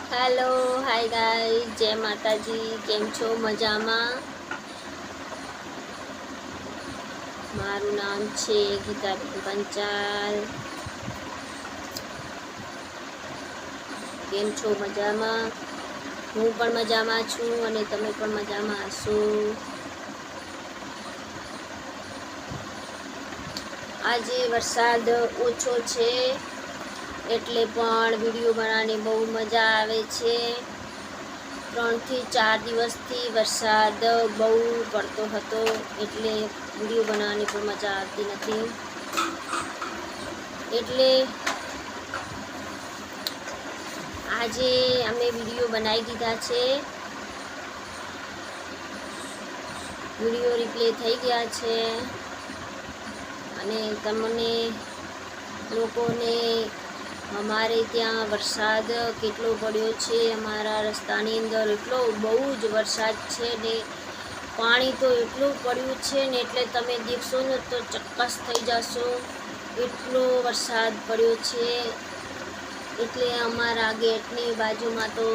Hello hi guys, जय माता जी। केम छो? मजामा? मारू नाम छे गीताबेन पंचाल। केम छो? मजामा? હું પણ મજામાં છું અને તમે પણ મજામાં હશો। આજે વરસાદ ઓછો છે એટલે પણ વિડીયો બનાવવાની બહુ મજા આવે છે। 3 થી 4 દિવસથી વરસાદ બહુ પડતો હતો એટલે વિડીયો બનાવવાની પણ મજા આવતી નથી। એટલે આજે અમે વિડીયો બનાવી દીધા છે। વિડીયો રિપ્લે થઈ ગયા છે અને તમને લોકોને અમારે ત્યાં વરસાદ કેટલો પડ્યો છે। અમારા રસ્તાની અંદર એટલો બહુ જ વરસાદ છે ને પાણી તો એટલું પડ્યું છે ને એટલે તમે દેખશો ને તો ચક્કસ થઈ જશો, એટલો વરસાદ પડ્યો છે। એટલે અમારા ગેટની બાજુમાં તો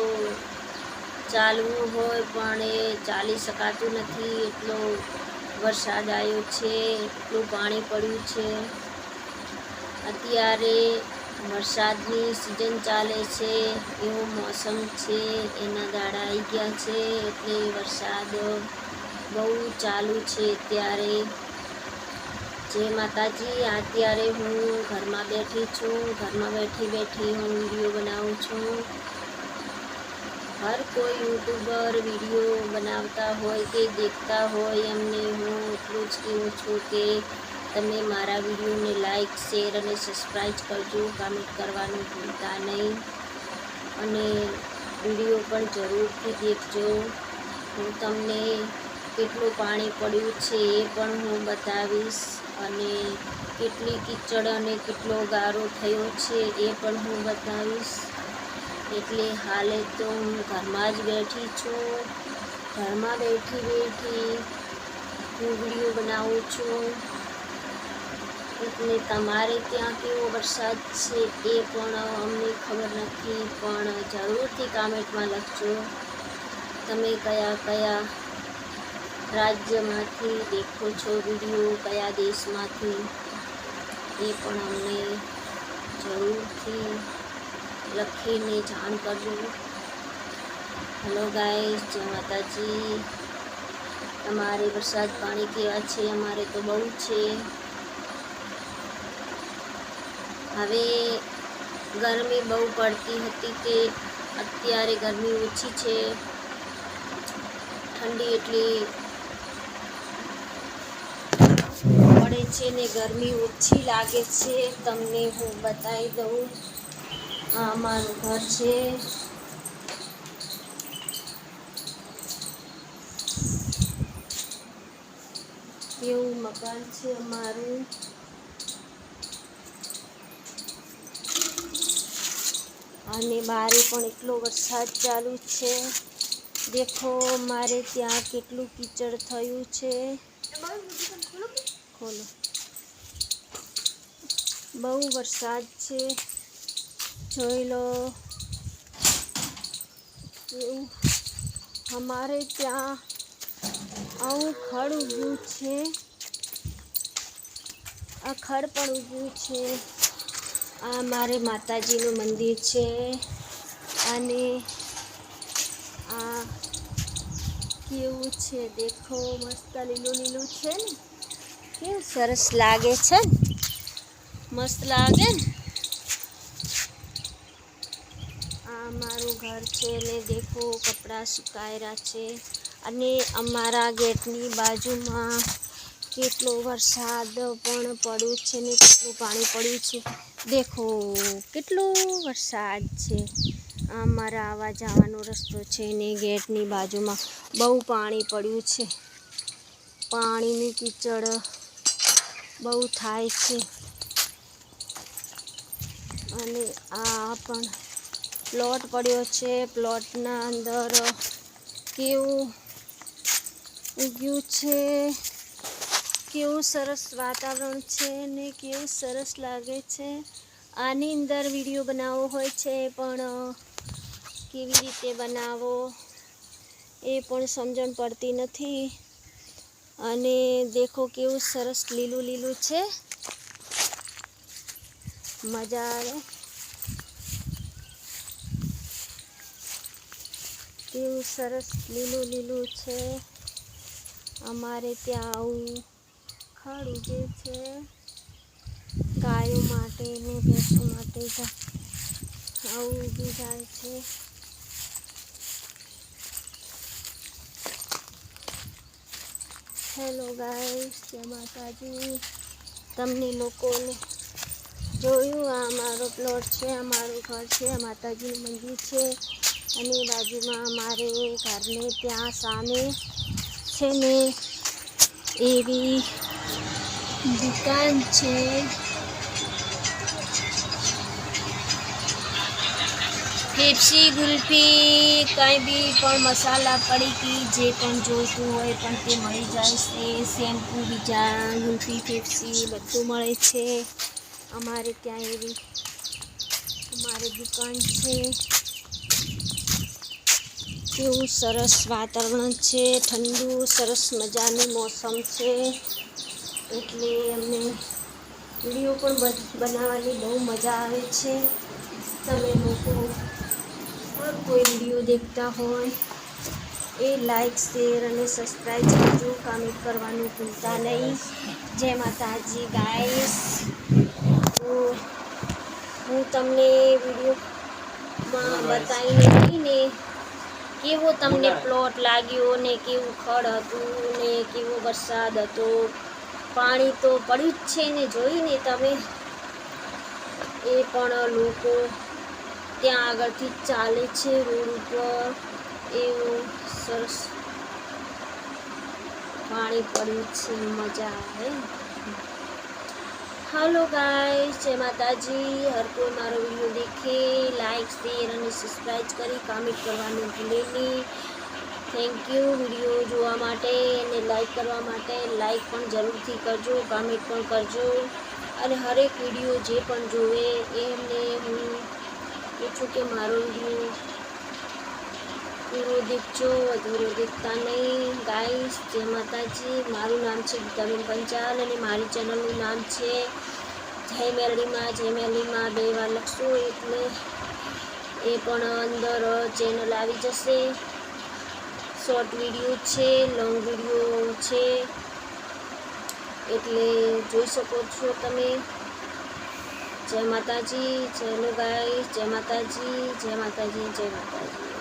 ચાલવું હોય પણ એ ચાલી શકાતું નથી, એટલો વરસાદ આવ્યો છે, એટલું પાણી પડ્યું છે। અત્યારે વરસાદની સિઝન ચાલે છે, એવો મોસમ છે, એના દાડા આવી ગયા છે એટલે વરસાદ બહુ ચાલુ છે અત્યારે। જય માતાજી। અત્યારે હું ઘરમાં બેઠી છું, ઘરમાં બેઠી હું વિડીયો બનાવું છું। હર કોઈ યુટ્યુબર વિડીયો બનાવતા હોય કે દેખતા હોય એમને હું એટલું જ કહું છું કે તમે મારા વિડીયોને લાઈક, શેર અને સબસ્ક્રાઈબ કરજો, કમેન્ટ કરવાનું ભૂલતા નહીં અને વિડીયો પણ જરૂરથી દેખજો। હું તમને કેટલું પાણી પડ્યું છે એ પણ હું બતાવીશ અને કેટલી કીચડ અને કેટલો ગારો થયો છે એ પણ હું બતાવીશ। એટલે હાલે તો હું ઘરમાં જ બેઠી છું, ઘરમાં બેઠી હું વિડીયો બનાવું છું। એટલે તમારે ત્યાં કેવો વરસાદ છે એ પણ અમને ખબર નથી, પણ જરૂરથી કમેન્ટમાં લખજો તમે કયા કયા રાજ્યમાંથી દેખો છો વિડીયો, કયા દેશમાંથી એ પણ અમને જરૂરથી લખીને જાણ કરજો। હેલો ગાઈસ, જય માતાજી। તમારે વરસાદ પાણી કેવા છે? અમારે તો બહુ છે। હવે ગરમી બહુ પડતી હતી તે અત્યારે ગરમી ઓછી છે, ઠંડી એટલી પડે છે ને ગરમી ઓછી લાગે છે। તમને હું બતાવી દઉં, આ અમારું ઘર છે, કેવું મકાન છે અમારું। અને બારે પણ એટલો વરસાદ ચાલુ છે, દેખો મારે ત્યાં કેટલું કીચડ થયું છે। ખોલો, બહુ વરસાદ છે, જોઈ લો। એવું અમારે ત્યાં આવું ખડ ઉગ્યું છે, આ ખડ પણ ઉગ્યું છે। આ મારે માતાજીનું મંદિર છે અને આ કેવું છે દેખો, મસ્ત લીલું લીલું છે ને, કેવું સરસ લાગે છે, મસ્ત લાગે ને। આ મારું ઘર છે ને દેખો કપડાં સુકાયેલા છે અને અમારા ગેટની બાજુમાં કેટલો વરસાદ પણ પડ્યો છે ને કેટલું પાણી પડ્યું છે, દેખો કેટલો વરસાદ છે। આ મારા આવવા જવાનો રસ્તો છે ને ગેટની બાજુમાં બહુ પાણી પડ્યું છે, પાણીની કીચડ બહુ થાય છે। અને આ પણ પ્લોટ પડ્યો છે, પ્લોટના અંદર કેવું ઉગ્યું છે, કેવું સરસ વાતાવરણ છે ને કેવું સરસ લાગે છે। આની અંદર વિડીયો બનાવવો હોય છે પણ કેવી રીતે બનાવો એ પણ સમજણ પડતી નથી. અને દેખો કેવું સરસ લીલું લીલું છે, મજા આવે. કેવું સરસ લીલું લીલું છે. અમારે ત્યાં આવું ખાડું જે છે ગાયો માટે ને ભેંસો માટે આવું ઊભી જાય છે. હેલો ગાઈસ, જય માતાજી. તમને લોકોને જોયું આ અમારો પ્લોટ છે, અમારું ઘર છે, માતાજીનું મંદિર છે. અને બાજુમાં અમારે ઘરને ત્યાં સામે છે ને એવી દુકાન છે. પેપ્સી, ગુલ્ફી, કાંઈ બી પણ મસાલા પડીકી જે પણ જોઈતું હોય પણ તે મળી જાય છે. શેમ્પૂ, બીજા ગુલ્ફી, પેપ્સી બધું મળે છે. અમારે ત્યાં એવી અમારી દુકાન છે. કેવું સરસ વાતાવરણ છે, ઠંડુ સરસ મજાની મોસમ છે. એટલે અમને વિડીયો પણ બનાવવાની બહુ મજા આવે છે. તમે લોકો કોઈ વિડીયો દેખતા હોય એ લાઈક, શેર અને સબસ્ક્રાઈબ કરજો. કમેન્ટ કરવાનું ભૂલતા નહીં. જય માતાજી ગાઈસ. હું તમને વિડીયોમાં બતાવીને રહીને કેવો તમને પ્લોટ લાગ્યો ને કેવું ખડ હતું ને કેવો વરસાદ હતો. પાણી તો પડ્યું જ છે ને, જોઈને તમે. એ પણ લોકો ત્યાં આગળથી ચાલે છે રોડ ઉપર. એવું સરસ પાણી પડ્યું છે, મજા આવે. હાલો ગાઈસ, જય માતાજી. હર કોઈ મારો વિડીયો દેખે, લાઈક, શેર અને સબસ્ક્રાઈબ કરી કમેન્ટ કરવાનું ભૂલે નહીં. થેન્ક યુ વિડીયો જોવા માટે અને લાઈક કરવા માટે. લાઈક પણ જરૂરથી કરજો, કમેન્ટ પણ કરજો. અને હરેક વિડીયો જે પણ જોવે એમને હું પૂછું કે મારો વિડીયો પૂરો દેખજો, અધૂરો દેખતા નહીં. ગાઈસ, જય માતાજી. મારું નામ છે ગીતાબેન પંચાલ અને મારી ચેનલનું નામ છે જય મેલડીમાં. જય મેલડીમાં 2 વાર લખશો એટલે એ પણ અંદર ચેનલ આવી જશે. શોર્ટ વિડીયો છે, લોંગ વિડીયો છે, એટલે જોઈ શકો છો તમે. જય માતાજી. ચલો ગાઈસ, જય માતાજી, જય માતાજી, જય માતાજી.